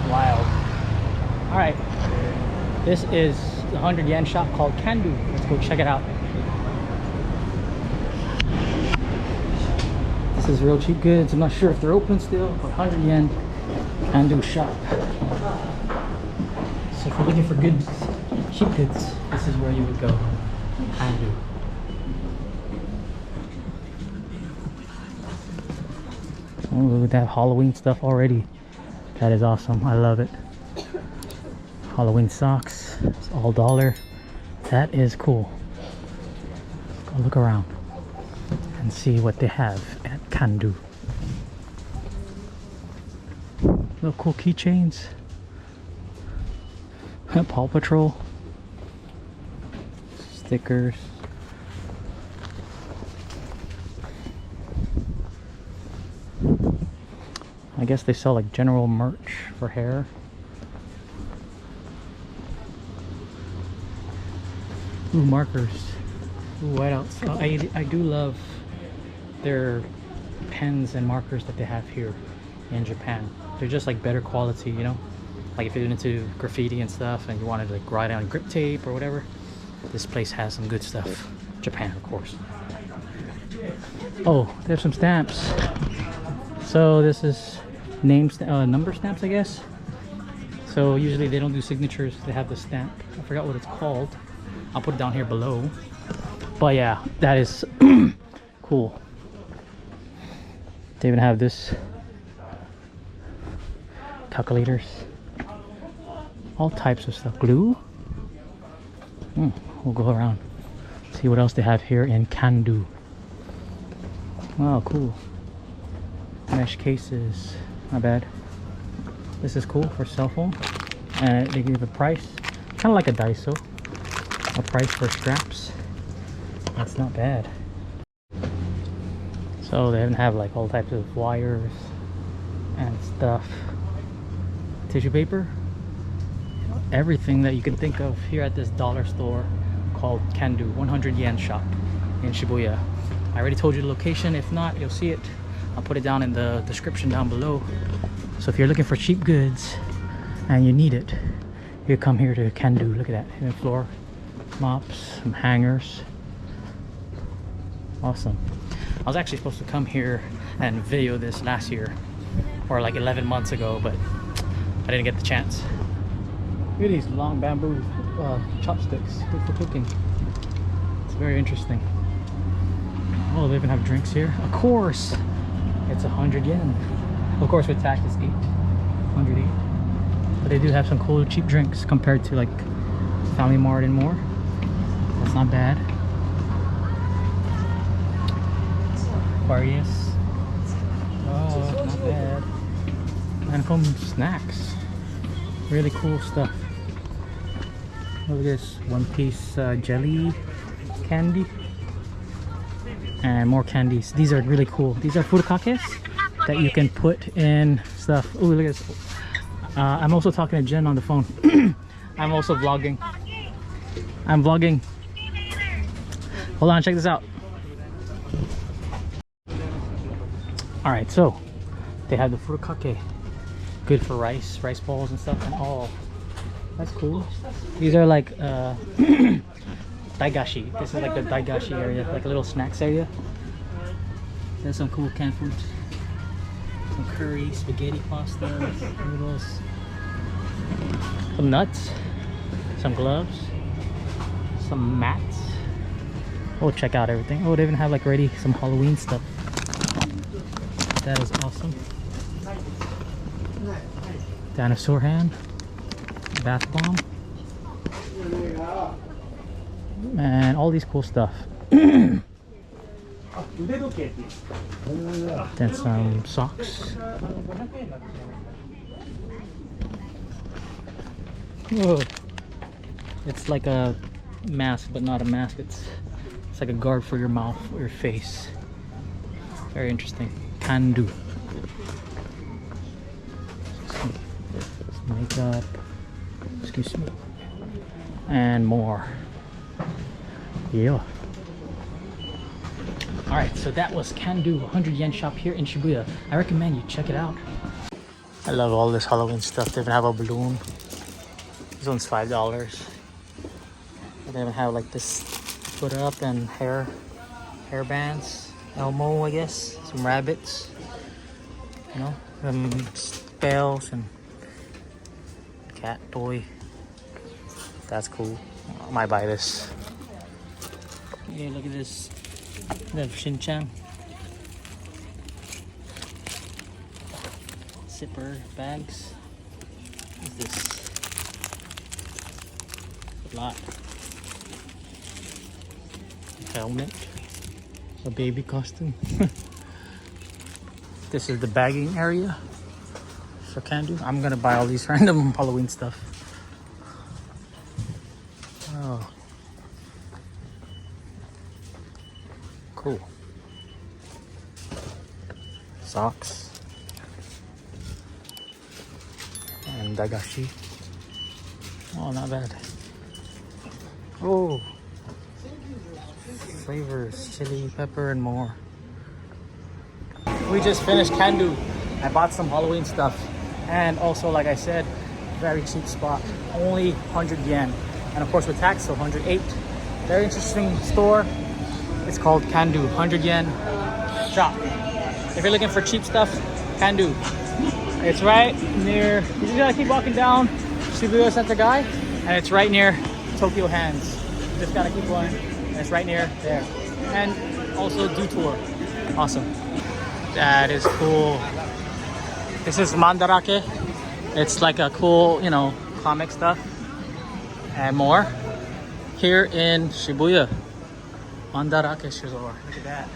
wild. All right, this is the 100 yen shop called Kandu. Let's go check it out. This is real cheap goods. I'm not sure if they're open still, but 100 yen Kandu shop. So if you're looking for good cheap goods, this is where you would go. Kandu. Oh, look at that Halloween stuff already. That is awesome. I love it. Halloween socks. It's all $1. That is cool. Go look around and see what they have at Kandu. Little cool keychains. Paw Patrol. Stickers. I guess they sell like general merch for hair. Ooh, markers. Ooh, whiteouts. I do love their pens and markers that they have here in Japan. They're just like better quality, you know? Like if you're into graffiti and stuff and you wanted to like write on grip tape or whatever, this place has some good stuff. Japan, of course. Oh, they have some stamps. So this is number stamps, I guess. So usually they don't do signatures, they have the stamp. I forgot what it's called. I'll put it down here below. But yeah, that is cool. They even have this calculators, all types of stuff. Glue. We'll go around, see what else they have here in Kandu. Wow, cool. Mesh cases, not bad. This is cool for cell phone, and they give a price, kind of like a daiso, a price for straps. That's not bad. So they even have like all types of wires and stuff. Tissue paper, everything that you can think of here at this dollar store called Kandu 100 yen shop in Shibuya. I already told you the location. If not, you'll see it. I'll put it down in the description down below. So if you're looking for cheap goods and you need it, you come here to Kandu. Look at that, hidden floor mops, some hangers. Awesome. I was actually supposed to come here and video this last year, or like 11 months ago, but I didn't get the chance. Look at these long bamboo chopsticks, good for cooking. It's very interesting. Oh, they even have drinks here. Of course, it's 100 yen. Of course, with tax, it's 108. But they do have some cool cheap drinks compared to like Family Mart and more. That's not bad. Aquarius. Oh, not bad. And home snacks. Really cool stuff. Look at this One Piece jelly candy. And more candies. These are really cool. These are furikakes that you can put in stuff. Oh, look at this. I'm also talking to Jen on the phone. I'm also vlogging. I'm vlogging. Hold on, check this out. Alright, so they have the furikake. Good for rice balls and stuff. And all. That's cool. These are like daigashi. This is like the daigashi area, like a little snacks area. There's some cool canned foods. Some curry, spaghetti pasta, noodles, some nuts, some gloves, some mats. Oh, check out everything. Oh, they even have like already some Halloween stuff. That is awesome. Dinosaur hand, bath bomb, and all these cool stuff. Then some socks. Whoa. It's like a mask, but not a mask. It's like a guard for your mouth or your face. Very interesting. Kandu. Some makeup. Excuse me. And more. Yeah. Alright, so that was Kandu 100 yen shop here in Shibuya. I recommend you check it out. I love all this Halloween stuff. They even have a balloon. This one's $5. They even have like this put up and hair bands. Elmo, I guess. Some rabbits. You know, bells and cat toy. That's cool. I might buy this. Yeah, look at this. They have Shin-chan. Zipper bags. What's this? A lot. Helmet. A baby costume. This is the bagging area for candy. I'm gonna buy all these random Halloween stuff. Oh, cool. Socks and dagashi. Oh, not bad. Oh, flavors, chili, pepper, and more. We just finished Kandu. I bought some Halloween stuff, and also, like I said, very cheap spot, only 100 yen, and of course with tax, so 108. Very interesting store. It's called Kandu, 100 yen shop. If you're looking for cheap stuff, Kandu. It's right near, you just gotta keep walking down Shibuya Center Guy, and it's right near Tokyo Hands. You just gotta keep going, and it's right near there. And also do tour. Awesome. That is cool. This is Mandarake. It's like a cool, you know, comic stuff and more here in Shibuya. Mandarake store. Look at that.